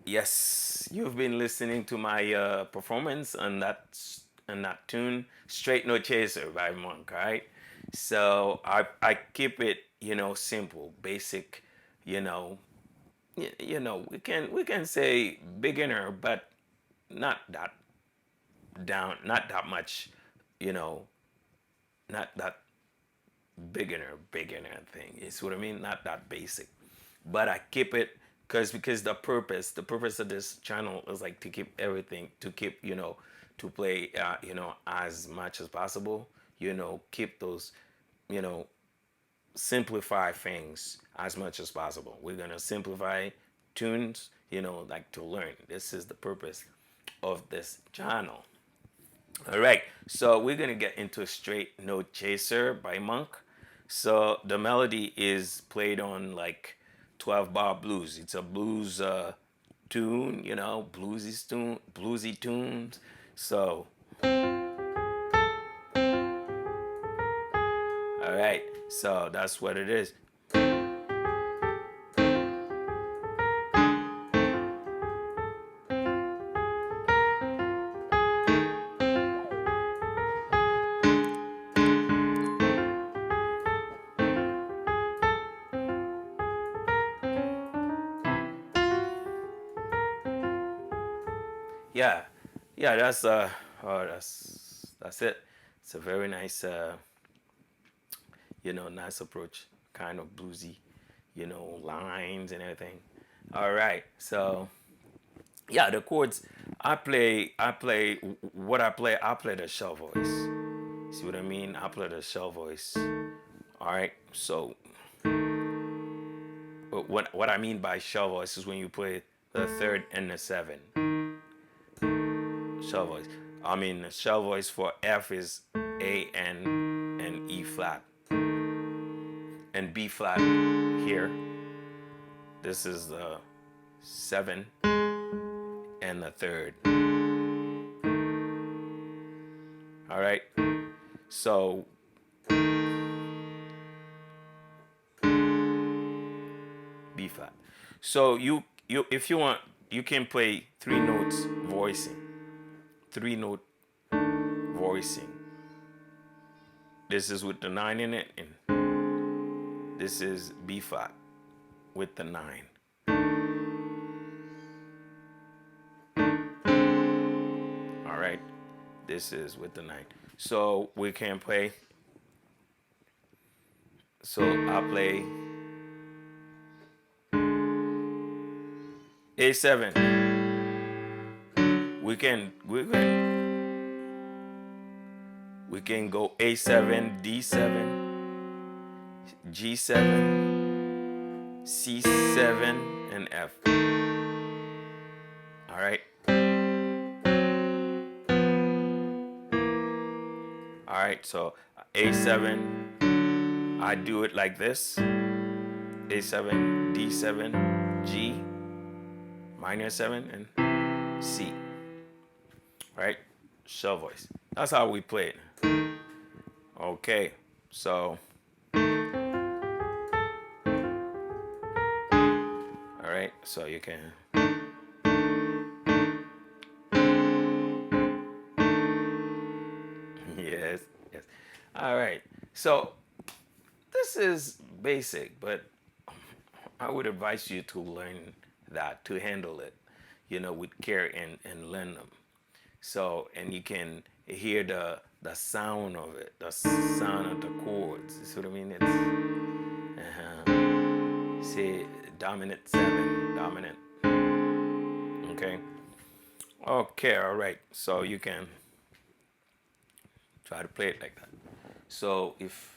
Yes, you've been listening to my performance on that tune, "Straight No Chaser" by Monk. Right, so I keep it simple, basic. You know, we can say beginner, but not that not that much. You know, not that beginner thing. You see what I mean? Not that basic, but I keep it because the purpose of this channel is like to keep everything to keep to play as much as possible. Keep those you know simplify things as much as possible. We're gonna simplify tunes, like to learn. This is the purpose of this channel. All right, so we're gonna get into a straight note chaser by Monk. So the melody is played on like 12 bar blues. It's a blues tune, bluesy tunes. So all right, so that's what it is. Yeah, yeah, that's it. It's a very nice nice approach, kind of bluesy, lines and everything. All right, so yeah, the chords I play the shell voice. See what I mean? I play the shell voice. All right, so what I mean by shell voice is when you play the third and the seven shell voice. I mean, the shell voice for F is A and E flat and B flat here. This is the seven and the third. All right, so B flat. So you if you want, you can play three notes voicing, three note voicing. This is with the nine in it, and this is B flat with the nine. All right, this is with the nine. So we can play. So I play A7. We can go A7, D7, G7, C7, and F. All right. All right. So A7, I do it like this: A7, D7, G, minor 7, and C. All right. Shell voice. That's how we play it. Okay. So, all right. So you can. Yes, yes. All right. So this is basic, but I would advise you to learn that, to handle it, with care and learn them. So, and you can hear the sound of it, the sound of the chords. You see what I mean? Say dominant 7, dominant. Okay. Okay. All right. So you can try to play it like that. So if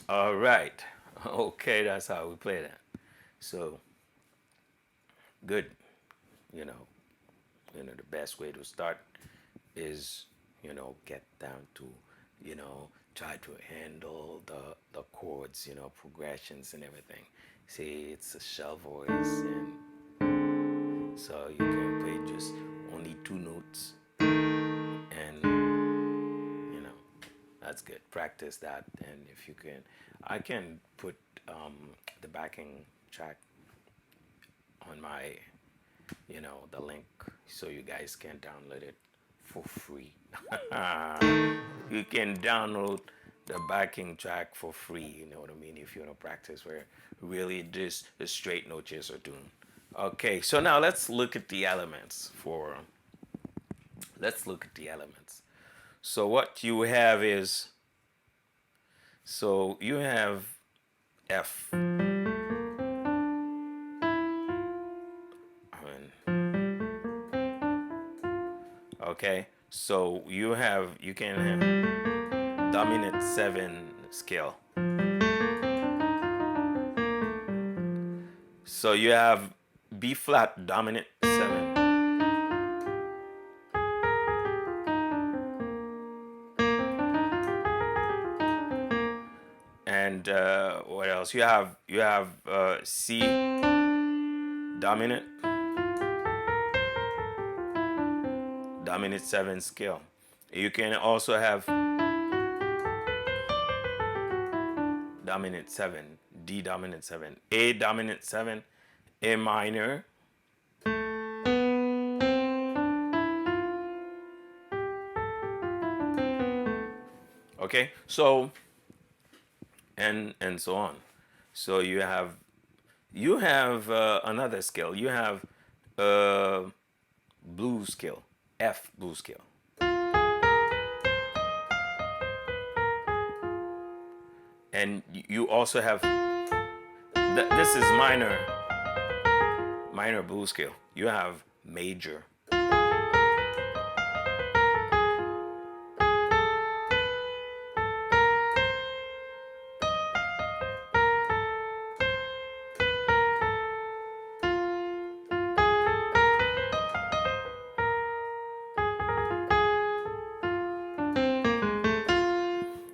all right, okay, that's how we play that. So good. You know, the best way to start is, get down to, try to handle the chords, progressions and everything. See, it's a shelf voice, and so you can play just only two notes, and that's good. Practice that, and if you can, I can put the backing track on my, the link, so you guys can download it for free. You can download the backing track for free. You know what I mean? If you want to practice where really just a straight note chaser tune. Okay, so now let's look at the elements for. Let's look at the elements. So what you have is. So you have F. Okay, so you can have dominant 7 scale. So you have B flat dominant 7. And what else? You have C dominant 7 scale. You can also have dominant 7, D dominant 7, A dominant 7, A minor, okay, so and so on. So you have another scale. You have blues scale, F blues scale. And you also have this is minor blues scale. You have major.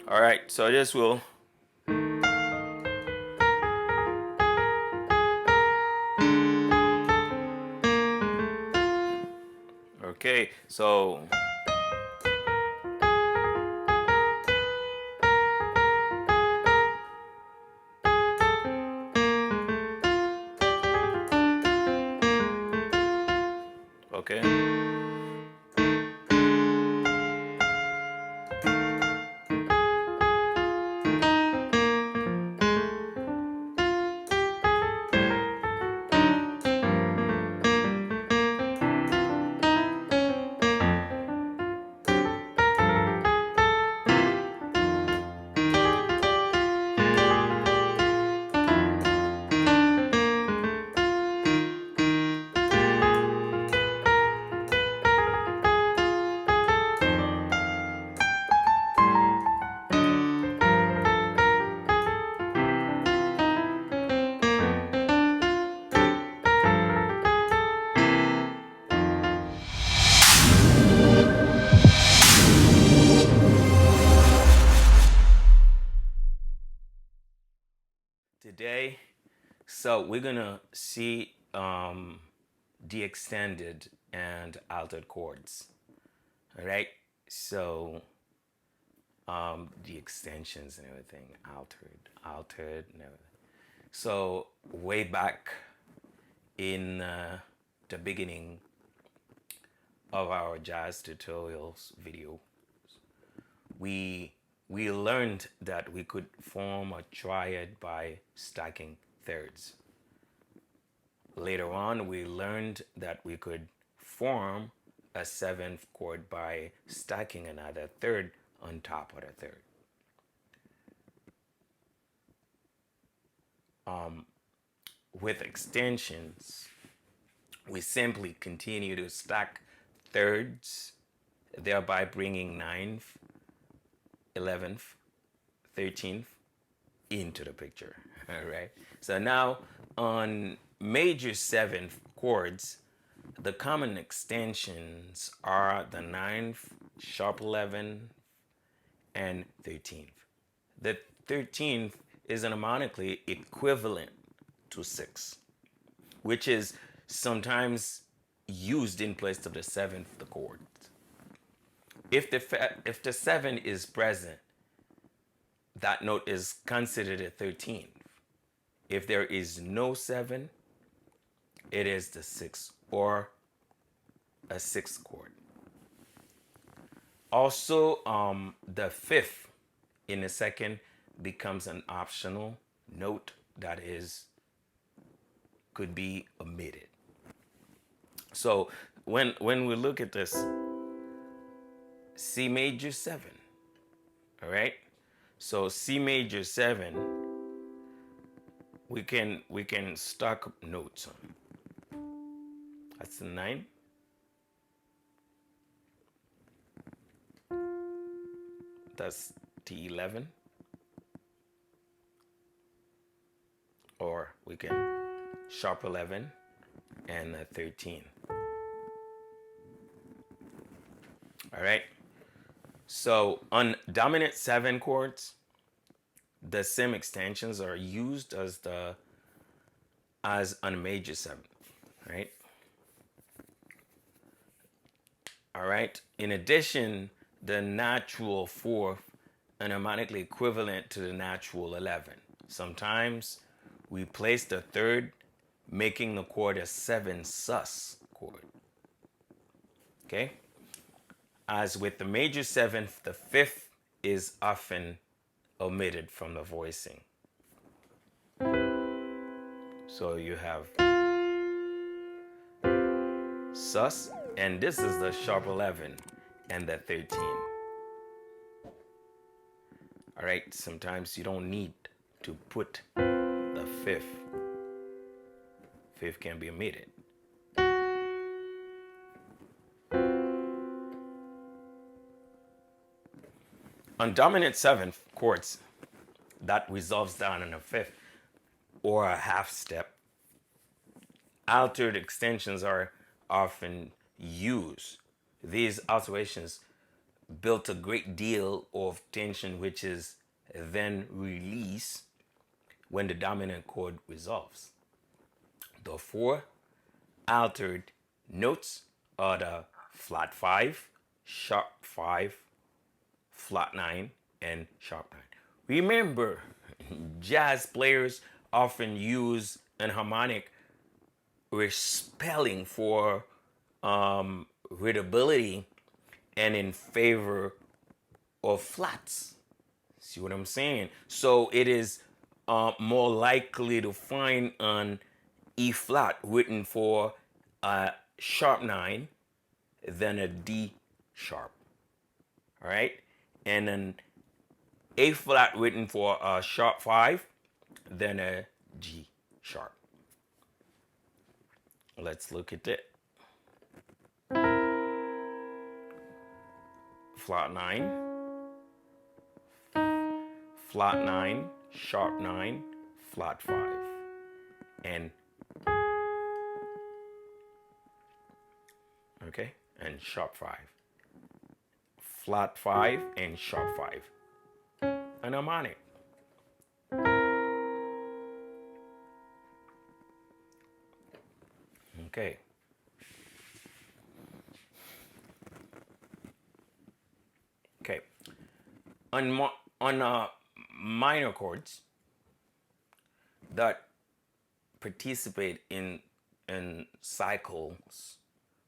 All right, so this will. Okay, so okay. Today, so we're gonna see the extended and altered chords. All right, so the extensions and everything, altered and everything. So way back in the beginning of our jazz tutorials video, we learned that we could form a triad by stacking thirds. Later on, we learned that we could form a 7th chord by stacking another third on top of the third. With extensions, we simply continue to stack thirds, thereby bringing 9th, 11th, 13th into the picture. All right. So now on major 7th chords, the common extensions are the 9th, sharp 11, and 13th. The 13th is harmonically equivalent to 6, which is sometimes used in place of the 7th chord. If the 7 is present, that note is considered a 13th. If there is no 7, it is the 6th or a 6th chord. Also, the 5th in the second becomes an optional note that could be omitted. So when we look at this, C major 7, all right? So C major 7, we can stack up notes on. That's the 9. That's T11. Or we can sharp 11 and a 13. All right. So on dominant 7 chords, the same extensions are used as on major 7, right? All right. In addition, the natural 4th is harmonically equivalent to the natural 11. Sometimes we place the 3rd, making the chord a 7 sus chord. Okay? As with the major 7th, the 5th is often omitted from the voicing. So you have sus, and this is the sharp 11 and the 13. All right, sometimes you don't need to put the 5th. 5th can be omitted. On dominant 7th chords, that resolves down in a 5th or a half step. Altered extensions are often used. These alterations built a great deal of tension, which is then released when the dominant chord resolves. The 4 altered notes are the flat 5, sharp 5, flat 9, and sharp 9. Remember, jazz players often use an harmonic with spelling for readability and in favor of flats. See what I'm saying? So it is more likely to find an E flat written for a sharp 9 than a D sharp. All right? And an A flat written for a sharp 5 than a G sharp. Let's look at it. Flat 9, flat 9, sharp 9, flat 5, and okay, and sharp 5, flat 5, and sharp 5, an harmonic. Okay. Okay. On minor chords that participate in cycles,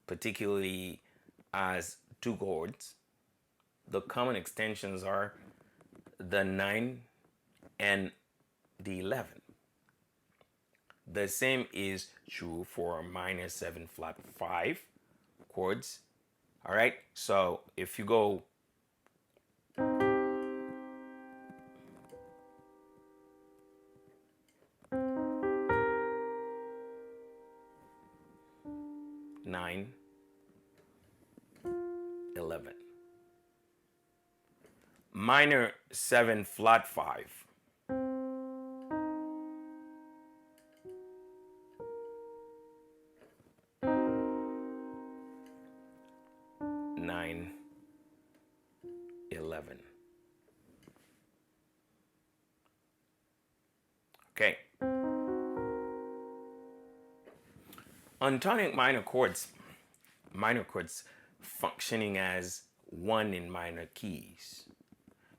particularly as 2 chords, the common extensions are the 9 and the 11. The same is true for minor 7 flat 5 chords. All right, so if you go nine, 11. Minor 7 flat 5. 9, 11. Okay. On tonic minor chords functioning as 1 in minor keys,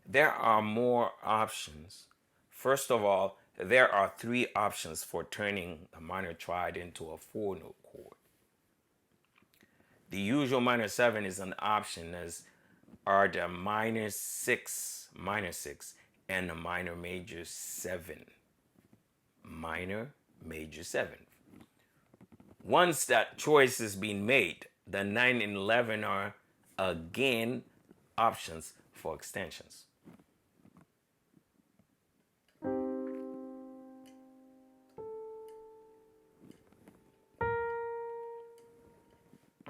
there are more options. First of all, there are 3 options for turning a minor triad into a 4-note chord. The usual minor 7 is an option, as are the minor 6, and the minor major 7. Minor major 7. Once that choice has been made, the 9 and 11 are again options for extensions.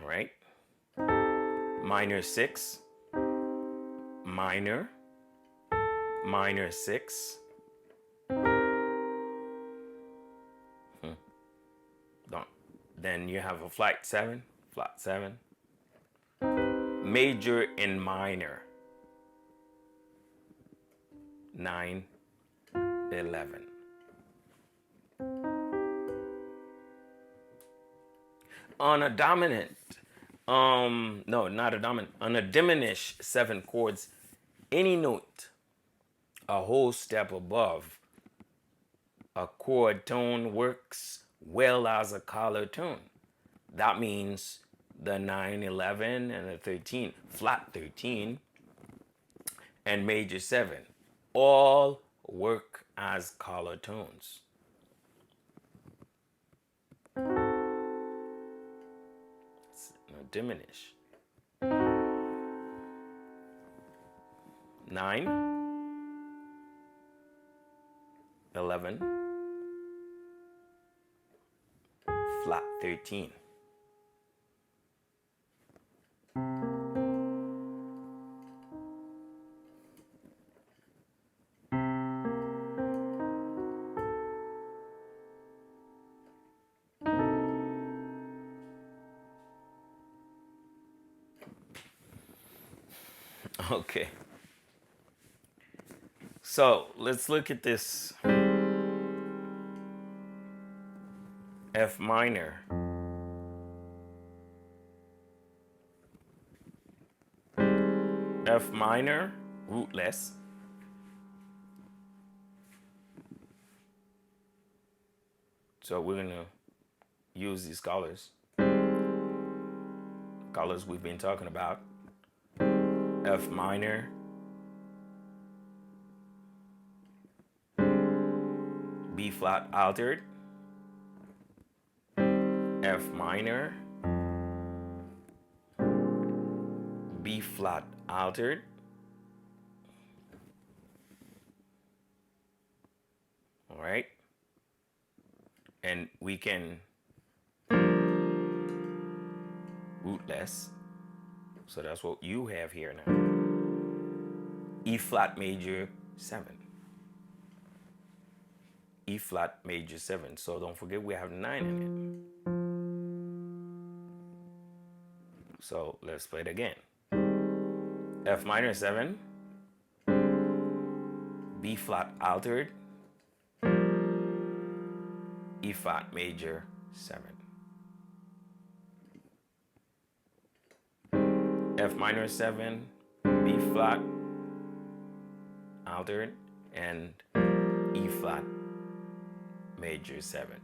All right. Minor 6, minor, minor 6. Then you have a flat 7, major and minor, 9, 11. On a dominant, on a diminished 7 chords, any note a whole step above a chord tone works well as a collar tone. That means the 9, 11, and the 13, flat 13, and major 7 all work as collar tones. Diminish. 9, 11, flat 13. Okay. So let's look at this F minor. F minor, rootless. So we're going to use these colors we've been talking about. F minor, B flat altered, F minor, B flat altered, all right, and we can rootless. So that's what you have here now. E flat major 7. E flat major 7. So don't forget we have 9 in it. So let's play it again. F minor 7, B flat altered, E flat major 7. F minor 7, B flat altered, and E flat major 7.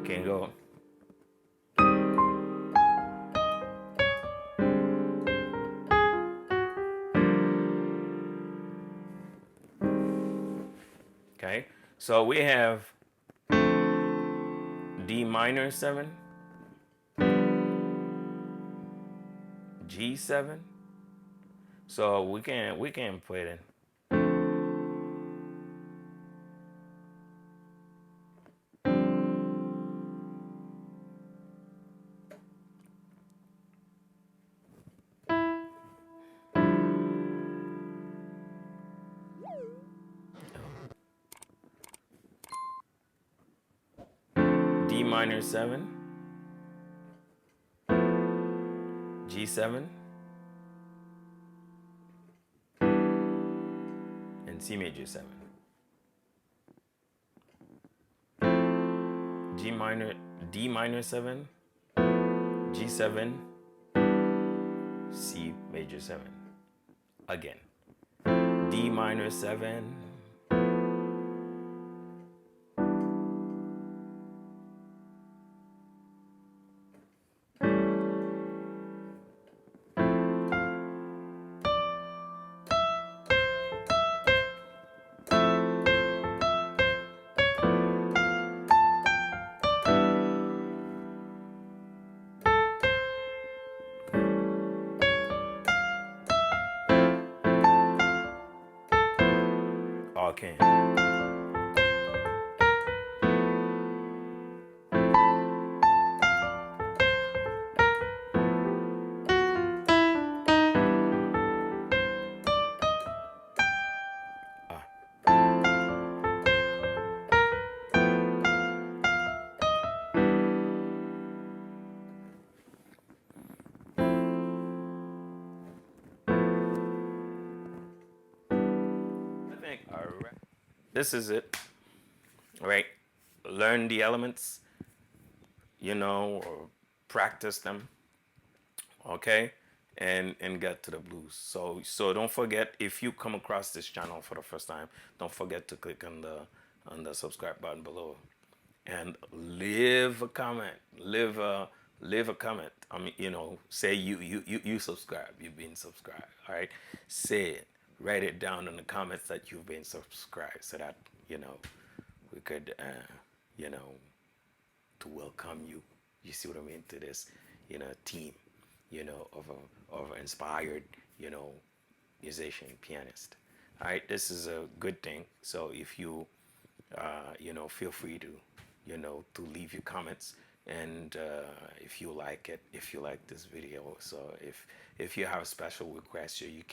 Can go. Okay, so we have D minor 7, G7. So we can put it in. D minor 7, G7, and C major 7. G minor, D minor 7, G7, C major 7. Again, D minor 7, okay. I think, all right. This is it, right? Learn the elements, or practice them, okay, and get to the blues. So don't forget, if you come across this channel for the first time, don't forget to click on the subscribe button below and leave a comment. Leave a comment. I mean, say you subscribe. You've been subscribed. All right. Say it. Write it down in the comments that you've been subscribed, so that we could to welcome you. You see what I mean, to this team, of inspired musician, pianist. All right. This is a good thing. So if you feel free to to leave your comments, and if you like it, if you like this video. So if you have a special request here, you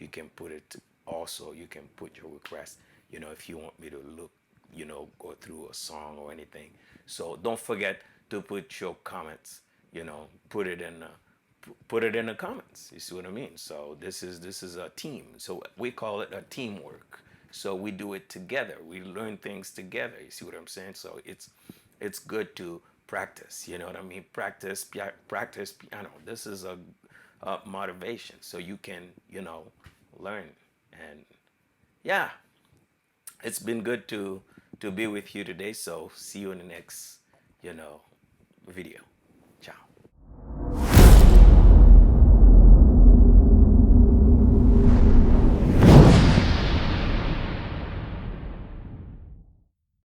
can put it. Also, you can put your request, if you want me to look, go through a song or anything. So don't forget to put your comments, put it in the comments. You see what I mean? So this is a team. So we call it a teamwork. So we do it together. We learn things together. You see what I'm saying? So it's good to practice. You know what I mean? Practice piano. This is a motivation, so you can learn. And yeah, it's been good to be with you today. So see you in the next video. Ciao.